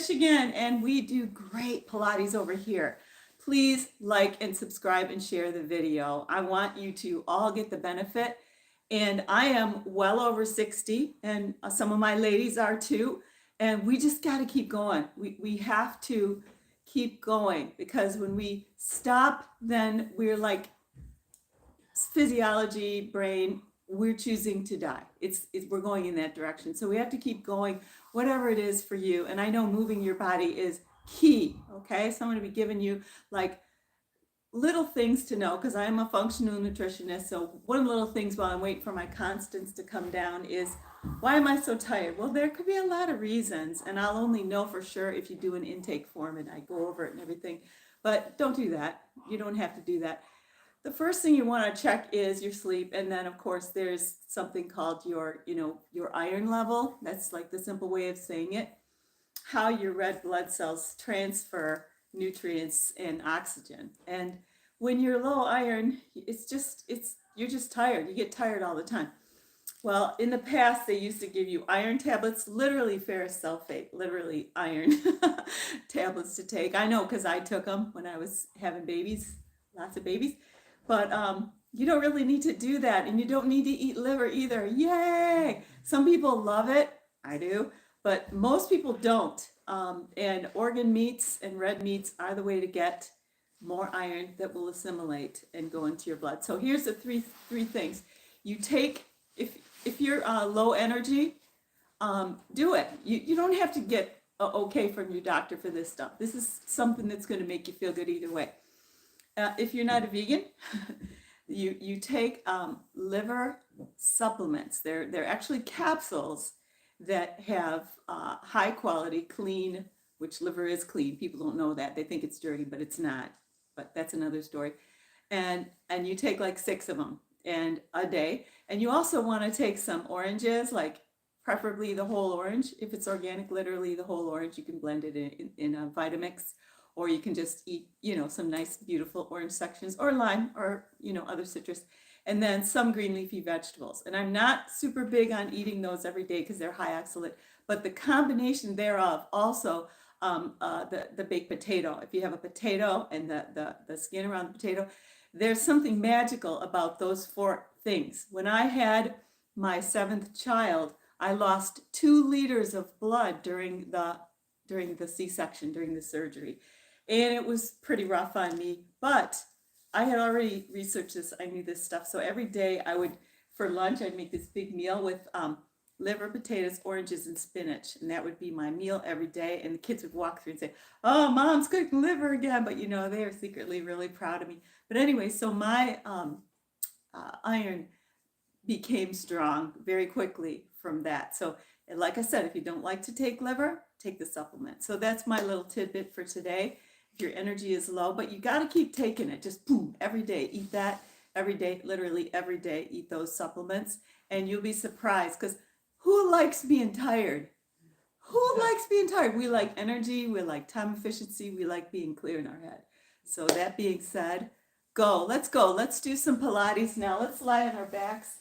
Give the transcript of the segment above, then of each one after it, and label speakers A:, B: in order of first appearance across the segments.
A: Michigan, and we do great Pilates over here. Please like and subscribe and share the video. I want you to all get the benefit. And I am well over 60, and some of my ladies are too. And we just got to keep going. We have to keep going, because when we stop, then we're like physiology, brain, we're choosing to die. We're going in that direction. So we have to keep going, whatever it is for you. And I know moving your body is key. Okay, so I'm going to be giving you like little things to know, because I am a functional nutritionist. So one of the little things while I'm waiting for my constants to come down is, why am I so tired? Well, there could be a lot of reasons, and I'll only know for sure if you do an intake form and I go over it and everything. But don't do that. You don't have to do that. The first thing you want to check is your sleep, and then of course there's something called your iron level. That's like the simple way of saying it. How your red blood cells transfer nutrients and oxygen. And when you're low iron, you're just tired. You get tired all the time. Well, in the past, they used to give you iron tablets, literally ferrous sulfate, literally iron tablets to take. I know, because I took them when I was having babies, lots of babies. But you don't really need to do that, and you don't need to eat liver either. Yay! Some people love it. I do. But most people don't. And organ meats and red meats are the way to get more iron that will assimilate and go into your blood. So here's the three things. You take, if you're low energy, do it. You don't have to get okay from your doctor for this stuff. This is something that's going to make you feel good either way. If you're not a vegan, you take liver supplements. They're actually capsules that have high quality, clean, which liver is clean. People don't know that. They think it's dirty, but it's not. But that's another story. And you take like 6 of them and a day. And you also want to take some oranges, like preferably the whole orange. If it's organic, literally the whole orange. You can blend it in a Vitamix, or you can just eat, some nice, beautiful orange sections, or lime, or, other citrus. And then some green leafy vegetables. And I'm not super big on eating those every day because they're high oxalate, but the combination thereof, also the baked potato. If you have a potato and the skin around the potato, there's something magical about those 4 things. When I had my 7th child, I lost 2 liters of blood during the C-section, during the surgery. And it was pretty rough on me, but I had already researched this. I knew this stuff. So every day for lunch, I'd make this big meal with liver, potatoes, oranges, and spinach. And that would be my meal every day. And the kids would walk through and say, "Oh, Mom's cooking liver again." But, they are secretly really proud of me. But anyway, so my iron became strong very quickly from that. So like I said, if you don't like to take liver, take the supplement. So that's my little tidbit for today. If your energy is low, but you got to keep taking it. Just boom, every day, eat that every day, literally every day, eat those supplements, and you'll be surprised, because who likes being tired? Who likes being tired? We like energy, we like time efficiency, we like being clear in our head. So that being said, let's go. Let's do some Pilates now. Let's lie on our backs,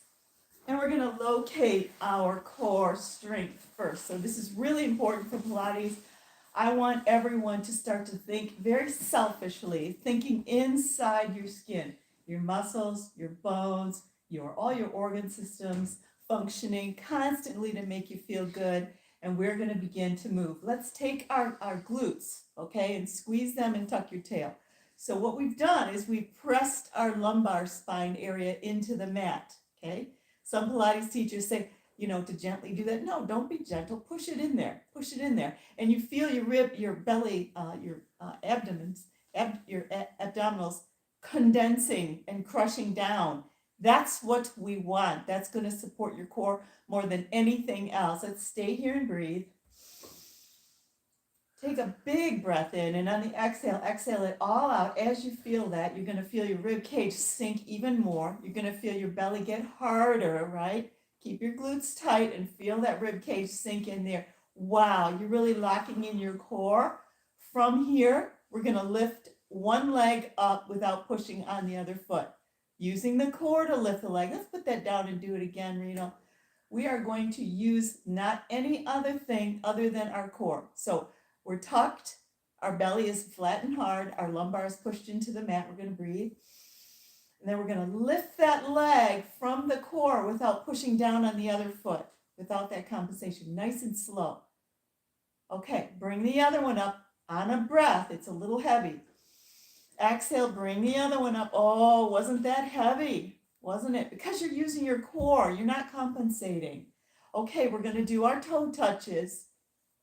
A: and we're going to locate our core strength first. So this is really important for Pilates. I want everyone to start to think very selfishly, thinking inside your skin, your muscles, your bones, all your organ systems functioning constantly to make you feel good. And we're going to begin to move. Let's take our glutes, okay, and squeeze them and tuck your tail. So what we've done is we've pressed our lumbar spine area into the mat, okay? Some Pilates teachers say, to gently do that. No, don't be gentle. Push it in there. Push it in there. And you feel your belly, your abdominals condensing and crushing down. That's what we want. That's going to support your core more than anything else. Let's stay here and breathe. Take a big breath in, and on the exhale it all out. As you feel that, you're going to feel your rib cage sink even more. You're going to feel your belly get harder, right? Keep your glutes tight and feel that rib cage sink in there. Wow, you're really locking in your core. From here, we're going to lift one leg up without pushing on the other foot. Using the core to lift the leg. Let's put that down and do it again, Reno. We are going to use not any other thing other than our core. So We're tucked. Our belly is flat and hard. Our lumbar is pushed into the mat. We're going to breathe. And then we're going to lift that leg from the core without pushing down on the other foot, without that compensation. Nice and slow. Okay, bring the other one up on a breath. It's a little heavy. Exhale, bring the other one up. Oh, wasn't that heavy? Wasn't it? Because you're using your core. You're not compensating. Okay, we're going to do our toe touches.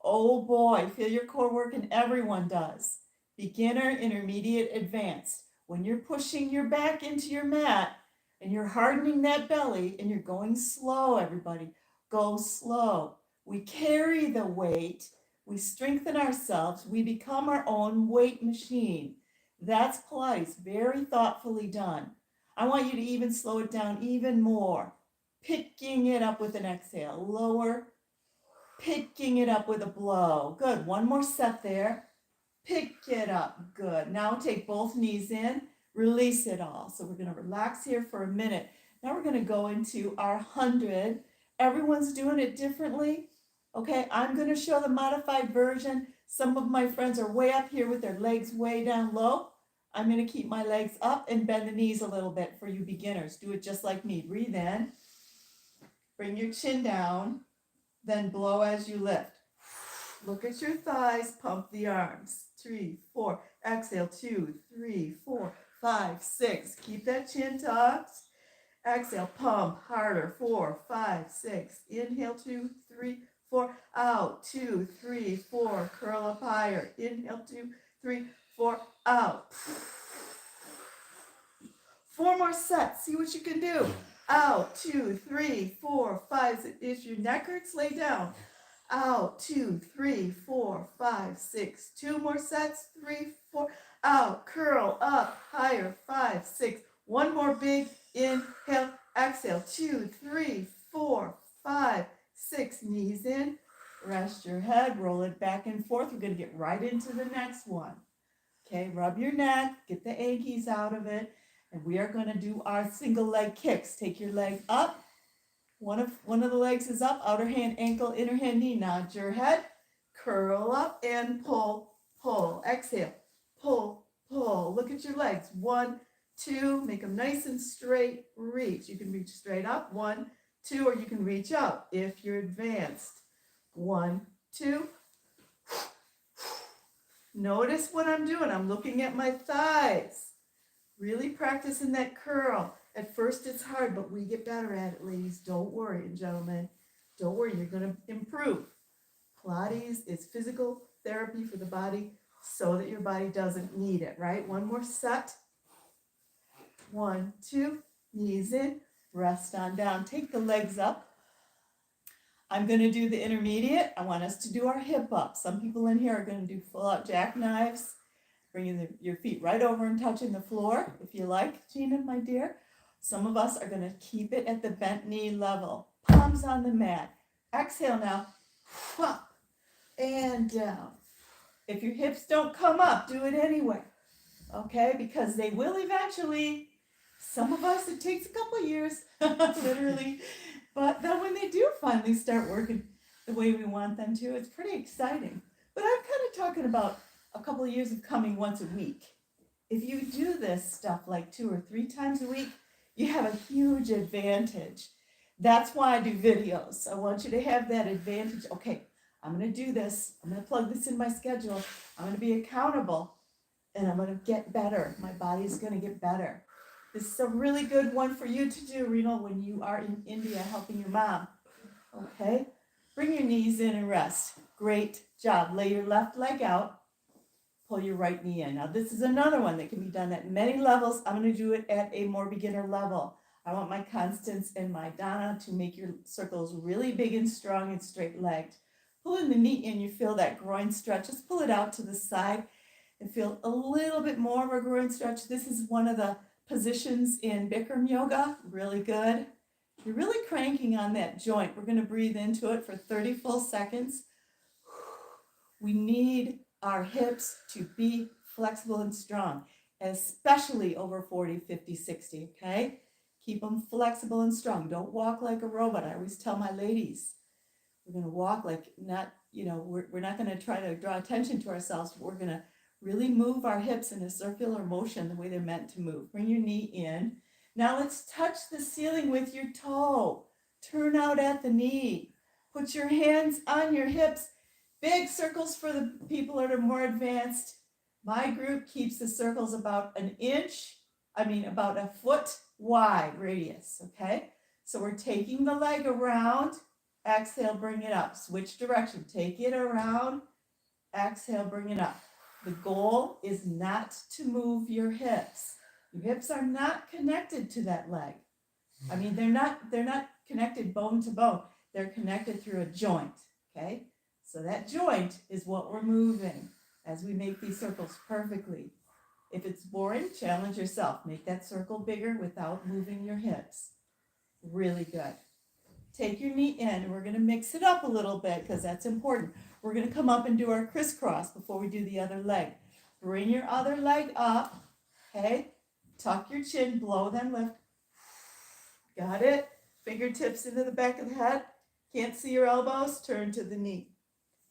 A: Oh boy, feel your core work, and everyone does. Beginner, intermediate, advanced. When you're pushing your back into your mat and you're hardening that belly and you're going slow, everybody, go slow. We carry the weight. We strengthen ourselves. We become our own weight machine. That's Pilates, very thoughtfully done. I want you to even slow it down even more. Picking it up with an exhale. Lower. Picking it up with a blow. Good. One more set there. Pick it up. Good. Now take both knees in. Release it all. So we're going to relax here for a minute. Now we're going to go into our 100. Everyone's doing it differently. Okay, I'm going to show the modified version. Some of my friends are way up here with their legs way down low. I'm going to keep my legs up and bend the knees a little bit for you beginners. Do it just like me. Breathe in. Bring your chin down. Then blow as you lift. Look at your thighs. Pump the arms. 3, 4. Exhale. 2, 3, 4, 5, 6. Keep that chin tucked. Exhale. Pump harder. 4, 5, 6. Inhale. 2, 3, 4. Out. 2, 3, 4. Curl up higher. Inhale. 2, 3, 4. Out. 4 more sets. See what you can do. Out. 2, 3, 4, 5. If your neck hurts, lay down. Out. 2, 3, 4, 5, 6. 2 more sets. 3, 4. Out. Curl up higher. 5, 6. One more big inhale. Exhale. 2, 3, 4, 5, 6. Knees in. Rest your head. Roll it back and forth. We're going to get right into the next one. Okay, rub your neck, get the achies out of it, and we are going to do our single leg kicks. Take your leg up. One of the legs is up, outer hand, ankle, inner hand, knee. Nod your head, curl up and pull, pull. Exhale, pull, pull. Look at your legs. 1, 2, make them nice and straight. Reach. You can reach straight up. 1, 2, or you can reach out if you're advanced. 1, 2. Notice what I'm doing. I'm looking at my thighs. Really practicing that curl. At first it's hard, but we get better at it, ladies. Don't worry, and gentlemen. Don't worry, you're going to improve. Pilates is physical therapy for the body so that your body doesn't need it, right? One more set. 1, 2, knees in, rest on down. Take the legs up. I'm going to do the intermediate. I want us to do our hip up. Some people in here are going to do full out jackknives, bringing your feet right over and touching the floor, if you like, Gina, my dear. Some of us are going to keep it at the bent knee level. Palms on the mat. Exhale now. Up and down. If your hips don't come up, do it anyway. Okay? Because they will eventually. Some of us, it takes a couple of years, literally. But then when they do finally start working the way we want them to, it's pretty exciting. But I'm kind of talking about a couple of years of coming once a week. If you do this stuff like 2 or 3 times a week, you have a huge advantage. That's why I do videos. I want you to have that advantage. Okay, I'm going to do this. I'm going to plug this in my schedule. I'm going to be accountable, and I'm going to get better. My body's going to get better. This is a really good one for you to do, Reno, when you are in India helping your mom. Okay? Bring your knees in and rest. Great job. Lay your left leg out. Pull your right knee in. Now, this is another one that can be done at many levels. I'm going to do it at a more beginner level. I want my Constance and my Donna to make your circles really big and strong and straight-legged. Pulling the knee in, you feel that groin stretch. Just pull it out to the side and feel a little bit more of a groin stretch. This is one of the positions in Bikram yoga, really good. You're really cranking on that joint. We're going to breathe into it for 30 full seconds. We need our hips to be flexible and strong, especially over 40, 50, 60, okay? Keep them flexible and strong. Don't walk like a robot. I always tell my ladies, we're going to walk like not we're not going to try to draw attention to ourselves. We're going to really move our hips in a circular motion the way they're meant to move. Bring your knee in. Now let's touch the ceiling with your toe. Turn out at the knee. Put your hands on your hips. Big circles for the people that are more advanced. My group keeps the circles about about a foot wide radius, okay? So we're taking the leg around. Exhale, bring it up. Switch direction. Take it around. Exhale, bring it up. The goal is not to move your hips. Your hips are not connected to that leg. They're not connected bone to bone. They're connected through a joint, okay? So that joint is what we're moving as we make these circles perfectly. If it's boring, challenge yourself. Make that circle bigger without moving your hips. Really good. Take your knee in, and we're going to mix it up a little bit because that's important. We're going to come up and do our crisscross before we do the other leg. Bring your other leg up, okay? Tuck your chin, blow, then lift. Got it? Fingertips into the back of the head. Can't see your elbows, turn to the knee.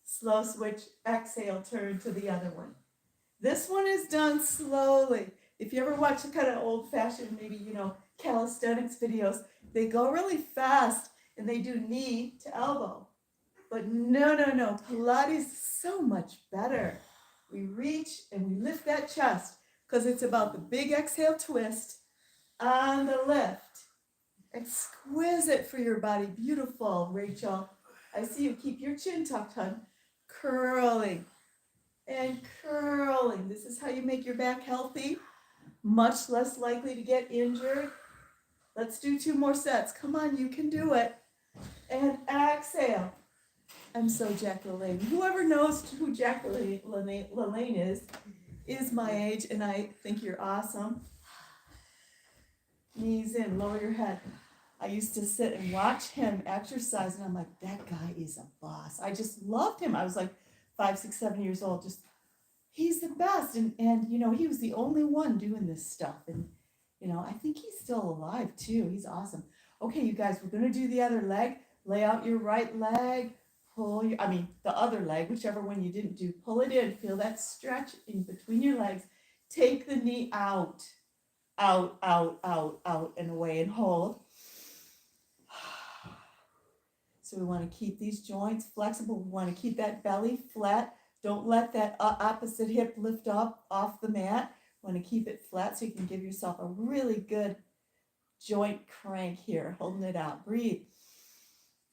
A: Slow switch, exhale, turn to the other one. This one is done slowly. If you ever watch the kind of old-fashioned, maybe, calisthenics videos, they go really fast and they do knee to elbow. But no. Pilates is so much better. We reach and we lift that chest because it's about the big exhale twist on the lift. Exquisite for your body. Beautiful, Rachel. I see you keep your chin tucked, hon. Curling and curling. This is how you make your back healthy. Much less likely to get injured. Let's do 2 more sets. Come on, you can do it. And exhale. I'm so Jack LaLanne. Whoever knows who Jack LaLanne is my age, and I think you're awesome. Knees in, lower your head. I used to sit and watch him exercise, and I'm like, that guy is a boss. I just loved him. I was like 5, 6, 7 years old. Just, he's the best. And he was the only one doing this stuff. And, I think he's still alive too. He's awesome. Okay, you guys, we're going to do the other leg. Lay out your right leg. The other leg, whichever one you didn't do. Pull it in. Feel that stretch in between your legs. Take the knee out, and away, and hold. So we want to keep these joints flexible. We want to keep that belly flat. Don't let that opposite hip lift up off the mat. Want to keep it flat so you can give yourself a really good joint crank here. Holding it out. Breathe.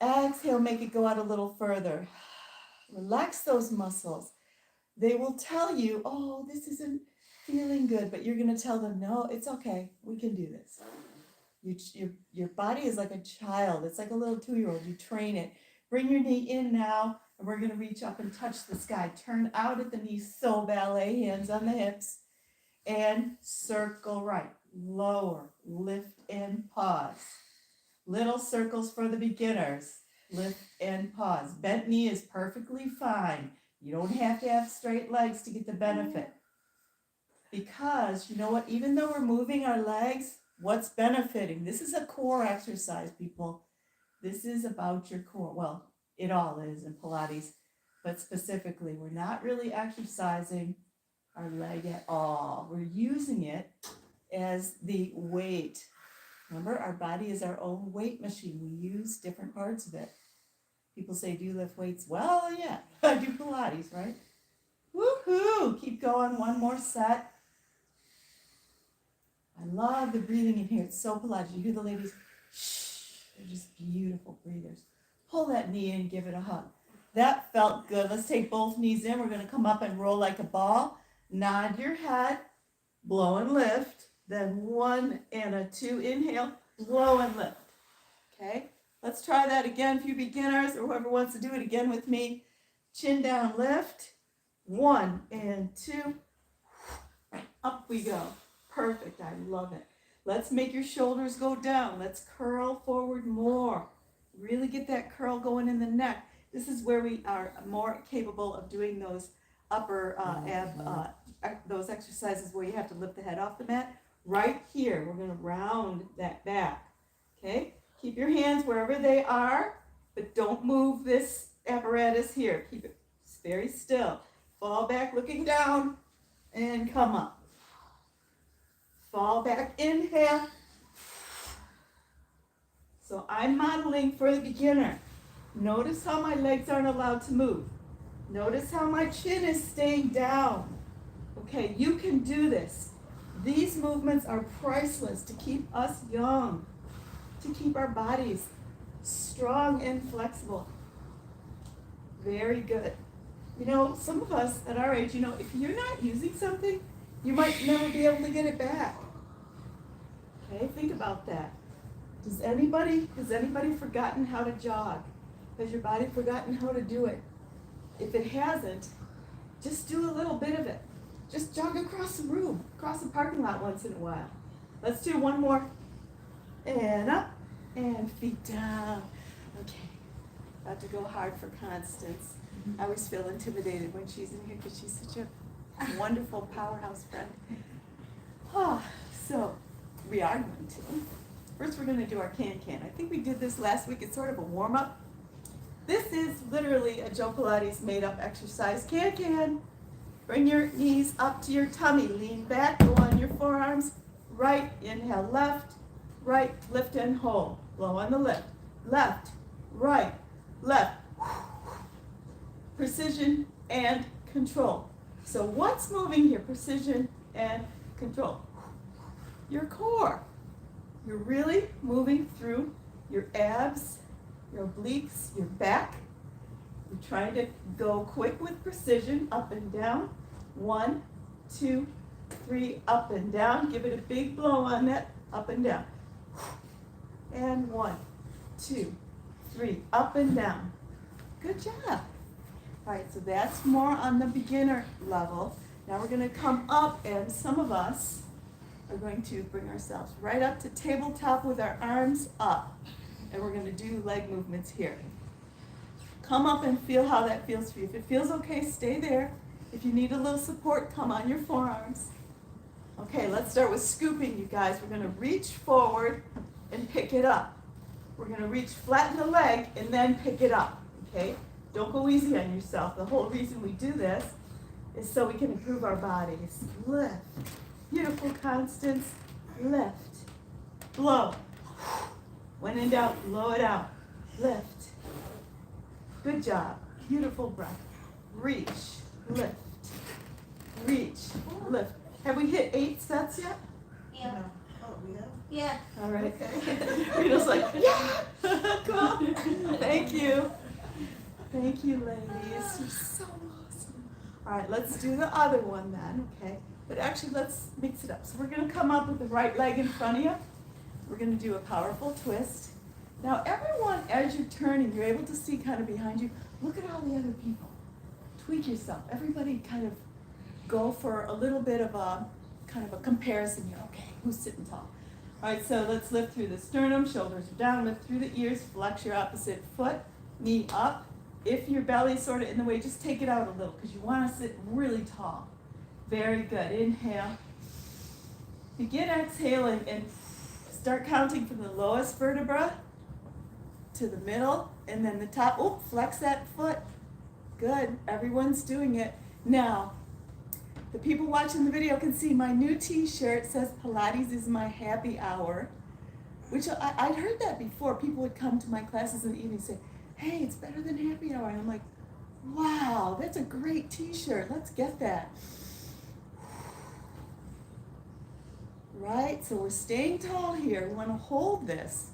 A: Exhale, make it go out a little further. Relax those muscles. They will tell you, oh, this isn't feeling good, but you're going to tell them, no, it's okay. We can do this. Your body is like a child. It's like a little 2-year-old. You train it. Bring your knee in now, and we're going to reach up and touch the sky. Turn out at the knees, so ballet, hands on the hips, and circle right. Lower, lift, and pause. Little circles for the beginners. Lift and pause. Bent knee is perfectly fine. You don't have to have straight legs to get the benefit. Because, you know what, even though we're moving our legs, what's benefiting? This is a core exercise, people. This is about your core. Well, it all is in Pilates, but specifically, we're not really exercising our leg at all. We're using it as the weight. Remember, our body is our own weight machine. We use different parts of it. People say, do you lift weights? Well, yeah, I do Pilates, right? Woohoo! Keep going. 1 more set. I love the breathing in here. It's so Pilates. You hear the ladies, shh, they're just beautiful breathers. Pull that knee in, give it a hug. That felt good. Let's take both knees in. We're going to come up and roll like a ball. Nod your head, blow and lift. Then 1 and a 2. Inhale, blow and lift. Okay, let's try that again for you beginners or whoever wants to do it again with me. Chin down, lift. 1 and 2. Up we go. Perfect. I love it. Let's make your shoulders go down. Let's curl forward more. Really get that curl going in the neck. This is where we are more capable of doing those upper those exercises where you have to lift the head off the mat. Right here, we're going to round that back. Okay? Keep your hands wherever they are, but don't move this apparatus here. Keep it very still. Fall back looking down and come up. Fall back, inhale. So I'm modeling for the beginner. Notice how my legs aren't allowed to move. Notice how my chin is staying down. Okay, you can do this. These movements are priceless to keep us young, to keep our bodies strong and flexible. Very good. You know, some of us at our age, you know, if you're not using something, you might never be able to get it back. Okay, think about that. Has anybody forgotten how to jog? Has your body forgotten how to do it? If it hasn't, just do a little bit of it. Just jog across the room, across the parking lot once in a while. Let's do one more. And up, and feet down. Okay, about to go hard for Constance. I always feel intimidated when she's in here because she's such a wonderful powerhouse friend. So we are going to. First we're going to do our can-can. I think we did this last week. It's sort of a warm-up. This is literally a Joe Pilates made-up exercise. Can-can. Bring your knees up to your tummy. Lean back. Go on your forearms. Right. Inhale. Left. Right. Lift and hold. Blow on the lift. Left. Right. Left. Precision and control. So what's moving here? Precision and control. Your core. You're really moving through your abs, your obliques, your back. You're trying to go quick with precision, up and down. 1, 2, 3, up and down. Give it a big blow on that, up and down. And 1, 2, 3, up and down. Good job. All right, so that's more on the beginner level. Now we're going to come up, and some of us are going to bring ourselves right up to tabletop with our arms up. And we're going to do leg movements here. Come up and feel how that feels for you. If it feels okay, stay there. If you need a little support, come on your forearms. Okay, let's start with scooping, you guys. We're going to reach forward and pick it up. We're going to reach, flatten the leg, and then pick it up. Okay? Don't go easy on yourself. The whole reason we do this is so we can improve our bodies. Lift. Beautiful, Constance. Lift. Blow. When in doubt, blow it out. Lift. Good job. Beautiful breath. Reach. Lift. Reach. Lift. Have we hit 8 sets yet?
B: Yeah.
C: Oh, we have?
B: Yeah.
A: All right.
C: Okay.
A: Rita's like, yeah. Cool. Thank you. Thank you, ladies. You're so awesome. All right, let's do the other one then, okay? But actually, let's mix it up. So we're going to come up with the right leg in front of you. We're going to do a powerful twist. Now, everyone, as you're turning, you're able to see kind of behind you. Look at all the other people. Tweak yourself. Everybody kind of go for a little bit of a kind of a comparison here. Okay, who's sitting tall? All right, so let's lift through the sternum, shoulders are down, lift through the ears, flex your opposite foot, knee up. If your belly's sort of in the way, just take it out a little because you want to sit really tall. Very good. Inhale. Begin exhaling and start counting from the lowest vertebra to the middle and then the top. Oh, flex that foot. Good. Everyone's doing it. Now, the people watching the video can see my new t-shirt says Pilates is my happy hour, which I'd heard that before. People would come to my classes in the evening and say, hey, it's better than happy hour. And I'm like, wow, that's a great t-shirt. Let's get that. Right, so we're staying tall here. We want to hold this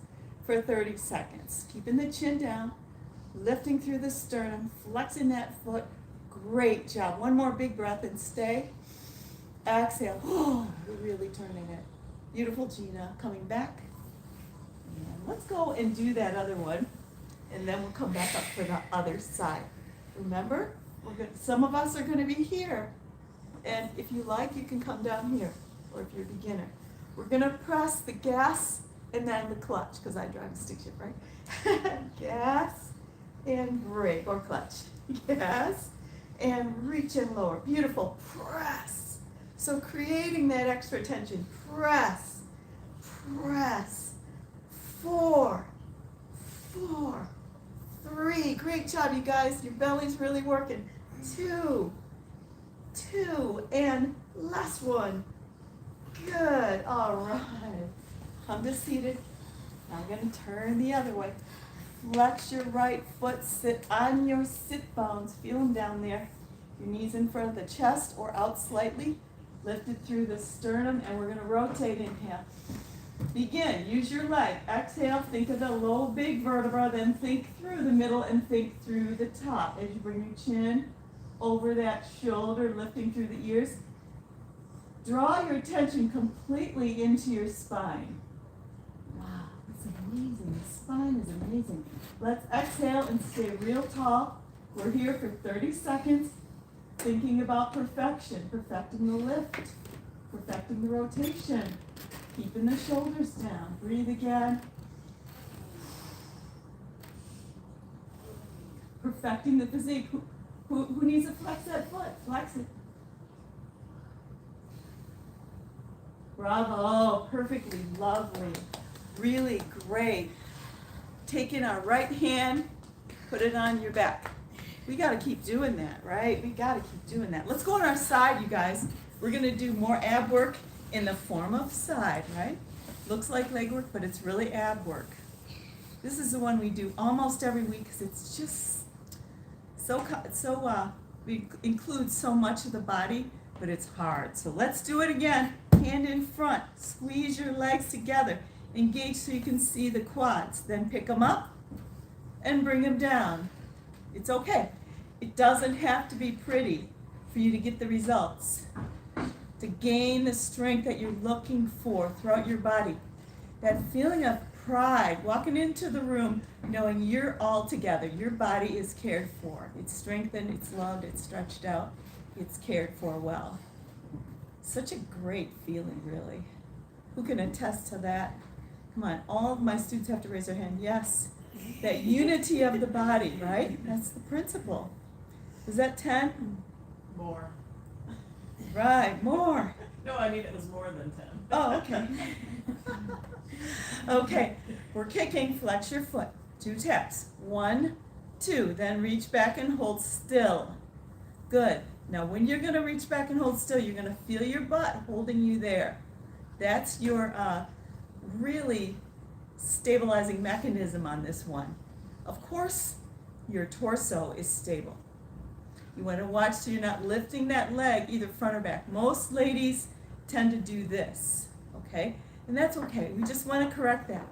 A: for 30 seconds. Keeping the chin down, lifting through the sternum, flexing that foot. Great job. One more big breath and stay. Exhale. Oh, we're really turning it. Beautiful, Gina. Coming back. And let's go and do that other one. And then we'll come back up for the other side. Remember, some of us are going to be here. And if you like, you can come down here. Or if you're a beginner. We're going to press the gas and then the clutch, because I drive a stick shift, right? Gas and brake, or clutch. Gas and reach and lower. Beautiful. Press. So creating that extra tension. Press. Press. 4, 4, 3. Great job, you guys. Your belly's really working. 2. And last one. Good. All right. Come to seated. I'm going to turn the other way. Flex your right foot. Sit on your sit bones. Feel them down there. Your knees in front of the chest or out slightly. Lift it through the sternum, and we're going to rotate. Inhale. Begin. Use your leg. Exhale. Think of the low, big vertebra. Then think through the middle and think through the top. As you bring your chin over that shoulder, lifting through the ears. Draw your attention completely into your spine. Wow, it's amazing. The spine is amazing. Let's exhale and stay real tall. We're here for 30 seconds. Thinking about perfection, perfecting the lift, perfecting the rotation, keeping the shoulders down. Breathe again. Perfecting the physique. Who needs to flex that foot? Flex it. Bravo, perfectly lovely. Really great. Taking our right hand, put it on your back. We got to keep doing that, right? We got to keep doing that. Let's go on our side, you guys. We're going to do more ab work in the form of side, right? Looks like leg work, but it's really ab work. This is the one we do almost every week because it's just we include so much of the body, but it's hard. So let's do it again. Hand in front. Squeeze your legs together. Engage so you can see the quads. Then pick them up and bring them down. It's okay. It doesn't have to be pretty for you to get the results. To gain the strength that you're looking for throughout your body. That feeling of pride, walking into the room knowing you're all together. Your body is cared for. It's strengthened, it's loved, it's stretched out, it's cared for well. Such a great feeling, really. Who can attest to that? Come on, all of my students have to raise their hand. Yes. That unity of the body, right? That's the principle. Is that 10?
B: More.
A: Right, more.
B: No, I mean it was more than 10.
A: Oh, okay. Okay, we're kicking. Flex your foot. 2 taps. 1, 2. Then reach back and hold still. Good. Now when you're going to reach back and hold still, you're going to feel your butt holding you there. That's your really stabilizing mechanism on this one. Of course, your torso is stable. You want to watch so you're not lifting that leg either front or back. Most ladies tend to do this, okay? And that's okay. We just want to correct that.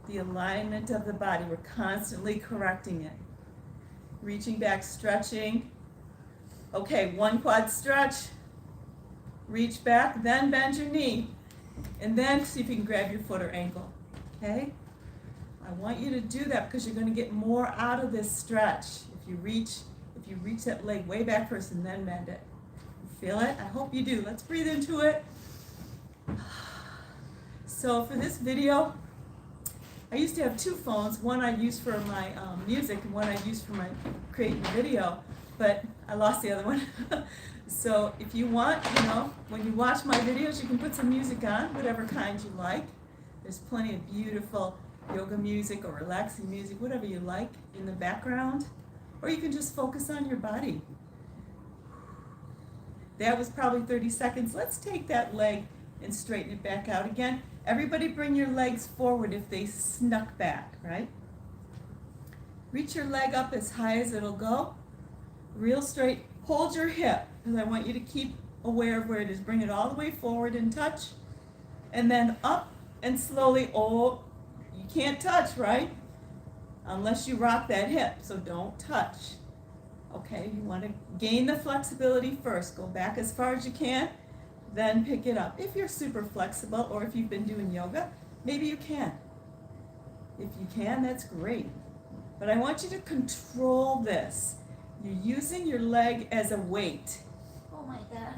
A: The alignment of the body. We're constantly correcting it. Reaching back, stretching. Okay, 1 quad stretch. Reach back, then bend your knee. And then see if you can grab your foot or ankle, okay? I want you to do that because you're going to get more out of this stretch if you reach that leg way back first and then bend it. You feel it? I hope you do. Let's breathe into it. So for this video, I used to have 2 phones. One I used for my music and one I used for my creating the video, but I lost the other one. So if you want, when you watch my videos, you can put some music on, whatever kind you like. There's plenty of beautiful yoga music or relaxing music, whatever you like in the background. Or you can just focus on your body. That was probably 30 seconds. Let's take that leg and straighten it back out again. Everybody bring your legs forward if they snuck back, right? Reach your leg up as high as it'll go. Real straight. Hold your hip, because I want you to keep aware of where it is. Bring it all the way forward and touch. And then up and slowly, you can't touch, right? Unless you rock that hip, so don't touch. Okay, you want to gain the flexibility first. Go back as far as you can, then pick it up. If you're super flexible, or if you've been doing yoga, maybe you can. If you can, that's great. But I want you to control this. You're using your leg as a weight.
C: Oh my God.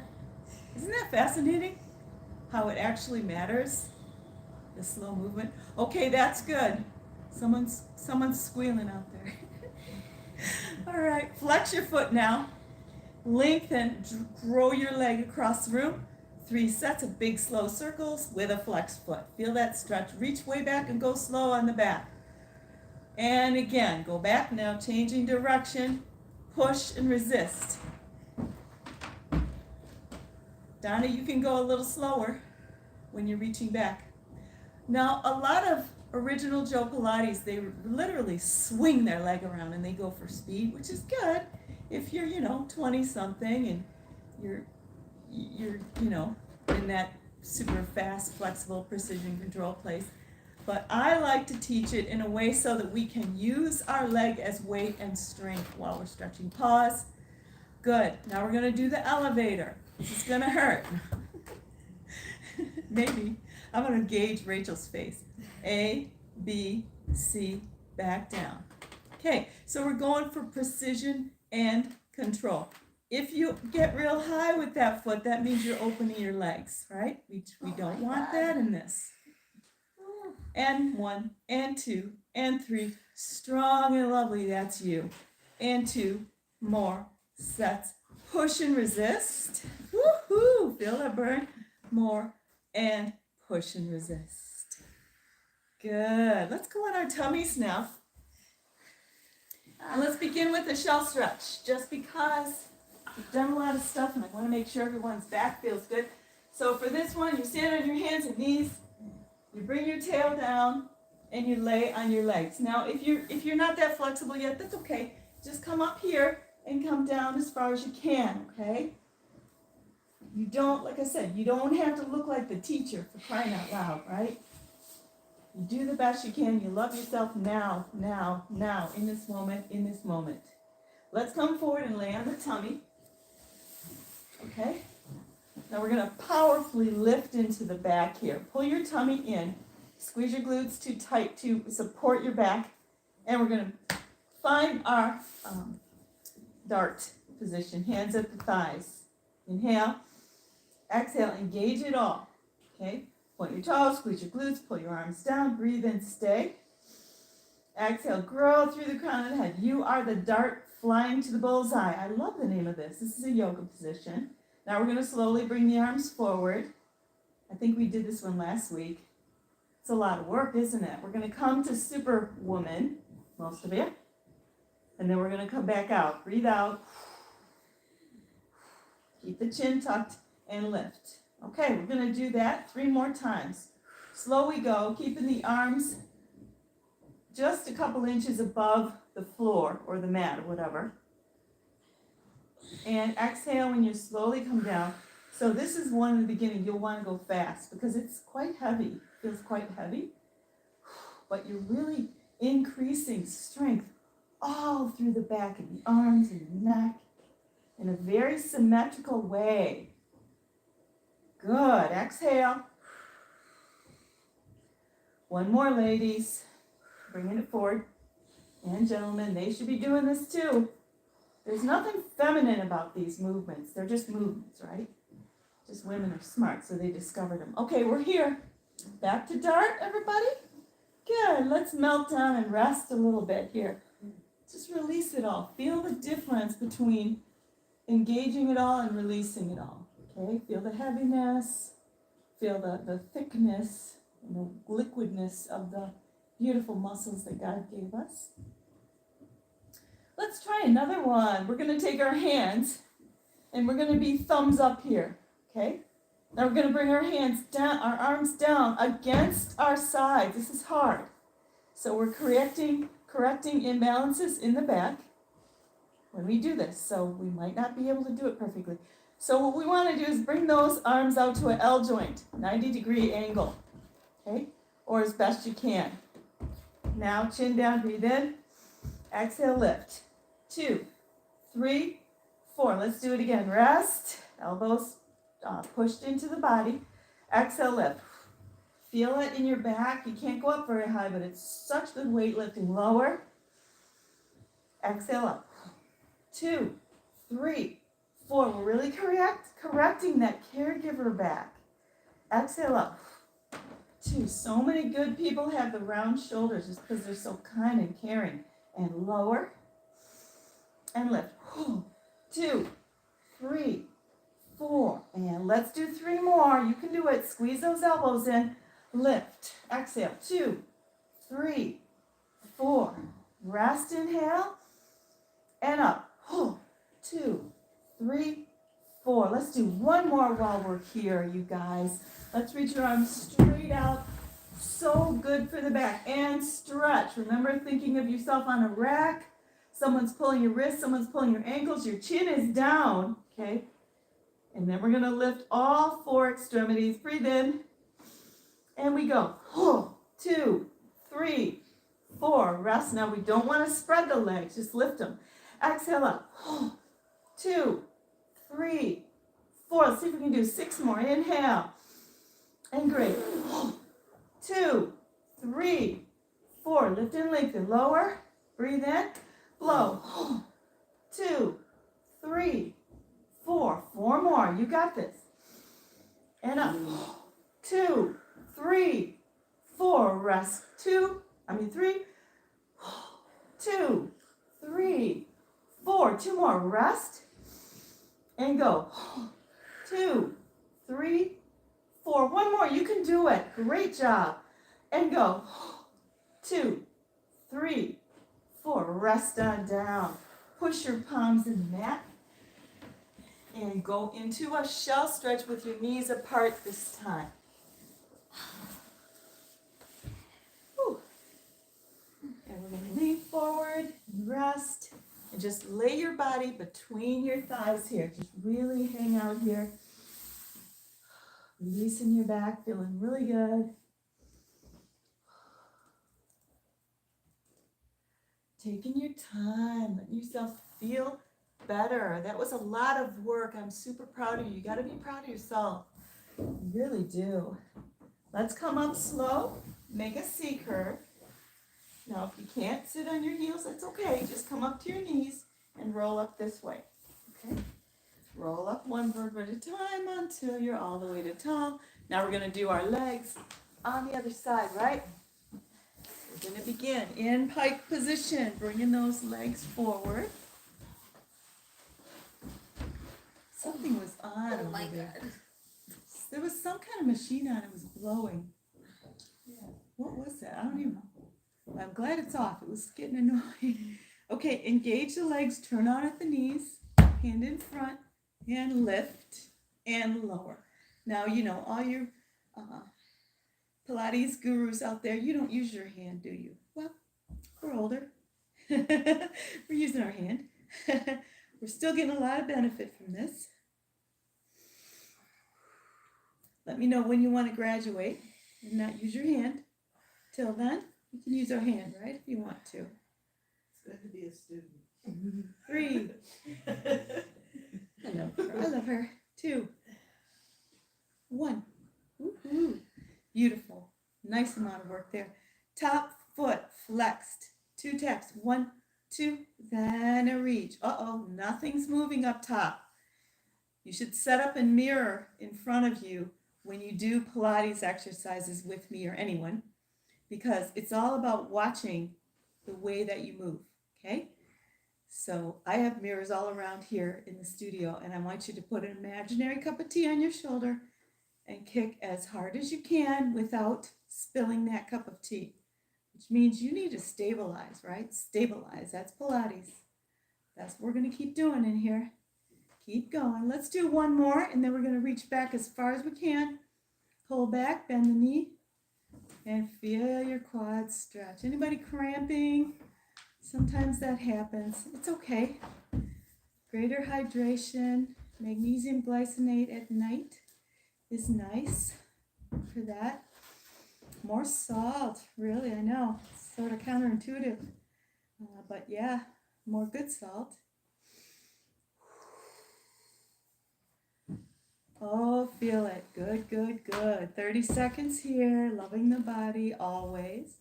A: Isn't that fascinating? How it actually matters? The slow movement. Okay, that's good. Someone's squealing out there. All right, flex your foot now. Lengthen, grow your leg across the room. 3 sets of big slow circles with a flexed foot. Feel that stretch. Reach way back and go slow on the back. And again, go back now, changing direction, push and resist. Donna, you can go a little slower when you're reaching back. Now, a lot of original Joe Pilates, they literally swing their leg around and they go for speed, which is good if you're, 20 something and you're, in that super fast, flexible, precision control place. But I like to teach it in a way so that we can use our leg as weight and strength while we're stretching. Pause. Good. Now we're going to do the elevator. This is going to hurt. Maybe. I'm going to gauge Rachel's face. A, B, C, back down. Okay, so we're going for precision and control. If you get real high with that foot, that means you're opening your legs, right? We don't want that in this. And 1, and 2, and 3. Strong and lovely, that's you. And 2 more sets. Push and resist. Woohoo! Feel that burn. More and push and resist. Good. Let's go on our tummies now. And let's begin with the shell stretch, just because we've done a lot of stuff and I want to make sure everyone's back feels good. So for this one, you stand on your hands and knees, you bring your tail down, and you lay on your legs. Now, if you're not that flexible yet, that's okay. Just come up here and come down as far as you can, okay? You don't, like I said, you don't have to look like the teacher for crying out loud, right? You do the best you can. You love yourself now, in this moment. Let's come forward and lay on the tummy, okay? Now we're going to powerfully lift into the back here. Pull your tummy in. Squeeze your glutes too tight to support your back. And we're going to find our dart position. Hands at the thighs. Inhale. Exhale. Engage it all. Okay? Point your toes. Squeeze your glutes. Pull your arms down. Breathe in. Stay. Exhale. Grow through the crown of the head. You are the dart flying to the bullseye. I love the name of this. This is a yoga position. Now we're going to slowly bring the arms forward. I think we did this one last week. It's a lot of work, isn't it? We're going to come to Superwoman, most of you. And then we're going to come back out. Breathe out. Keep the chin tucked and lift. Okay, we're going to do that 3 more times. Slow we go, keeping the arms just a couple inches above the floor or the mat or whatever. And exhale when you slowly come down. So this is one in the beginning. You'll want to go fast because it's quite heavy. Feels quite heavy. But you're really increasing strength all through the back of the arms and the neck in a very symmetrical way. Good. Exhale. One more, ladies. Bringing it forward. And gentlemen, they should be doing this too. There's nothing feminine about these movements. They're just movements, right? Just women are smart, so they discovered them. Okay, we're here. Back to dart, everybody. Good. Let's melt down and rest a little bit here. Just release it all. Feel the difference between engaging it all and releasing it all. Okay? Feel the heaviness. Feel the thickness and the liquidness of the beautiful muscles that God gave us. Let's try another one. We're going to take our hands and we're going to be thumbs up here, okay? Now we're going to bring our hands down, our arms down against our sides. This is hard. So we're correcting imbalances in the back when we do this. So we might not be able to do it perfectly. So what we want to do is bring those arms out to an L joint, 90-degree angle, okay? Or as best you can. Now chin down, breathe in. Exhale, lift. 2, 3, 4. Let's do it again. Rest. Elbows pushed into the body. Exhale, lift. Feel it in your back. You can't go up very high, but it's such good weightlifting. Lower. Exhale up. 2, 3, 4. We're really correcting that caregiver back. Exhale up. 2. So many good people have the round shoulders just because they're so kind and caring. And lower. And lift. 2, 3, 4. And let's do 3 more. You can do it. Squeeze those elbows in. Lift. Exhale. 2, 3, 4. Rest, inhale, and up. 2, 3, 4. Let's do one more while we're here, you guys. Let's reach your arms straight out. So good for the back. And stretch. Remember thinking of yourself on a rack. Someone's pulling your wrist, someone's pulling your ankles. Your chin is down, okay? And then we're going to lift all 4 extremities. Breathe in. And we go. 2, 3, 4. Rest. Now we don't want to spread the legs. Just lift them. Exhale up. 2, 3, 4. Let's see if we can do 6 more. Inhale. And great. 2, 3, 4. Lift and lengthen. Lower. Breathe in. Blow. 2, 3, 4. 4 more. You got this. And up. 2, 3, 4. Rest. 3. 2, 3, 4. 2 more. Rest. And go. 2, 3, 4. 1 more. You can do it. Great job. And go. 2, 3, 4. Rest on down. Push your palms in the mat. And go into a shell stretch with your knees apart this time. Whew. And we're going to lean forward and rest. And just lay your body between your thighs here. Just really hang out here. Releasing your back, feeling really good. Taking your time, letting yourself feel better. That was a lot of work. I'm super proud of you. You got to be proud of yourself. You really do. Let's come up slow. Make a C curve. Now, if you can't sit on your heels, that's okay. Just come up to your knees and roll up this way. Okay? Roll up one vertebra at a time until you're all the way to tall. Now we're going to do our legs on the other side, right? We're going to begin in pike position, bringing those legs forward. Something was on over there. God. There was some kind of machine on. It was blowing. Yeah. What was that? I don't even know. I'm glad it's off. It was getting annoying. Okay, engage the legs. Turn on at the knees. Hand in front. And lift. And lower. Now, you know, all your Pilates gurus out there, you don't use your hand, do you? Well, we're older. We're using our hand. We're still getting a lot of benefit from this. Let me know when you want to graduate and not use your hand. Till then, you can use our hand, right, if you want to.
B: It's good to be a student.
A: 3. I love her. 2. 1. Woo-hoo. Beautiful. Nice amount of work there. Top foot flexed. 2 taps. 1, 2, then a reach. Uh-oh, nothing's moving up top. You should set up a mirror in front of you when you do Pilates exercises with me or anyone, because it's all about watching the way that you move, okay? So I have mirrors all around here in the studio, and I want you to put an imaginary cup of tea on your shoulder and kick as hard as you can without spilling that cup of tea, which means you need to stabilize, right? Stabilize. That's Pilates. That's what we're going to keep doing in here. Keep going. Let's do one more, and then we're going to reach back as far as we can. Pull back, bend the knee, and feel your quads stretch. Anybody cramping? Sometimes that happens. It's okay. Greater hydration, magnesium glycinate at night is nice for that. More salt, really, I know. It's sort of counterintuitive. But yeah, more good salt. Oh, feel it. Good, good, good. 30 seconds here. Loving the body always.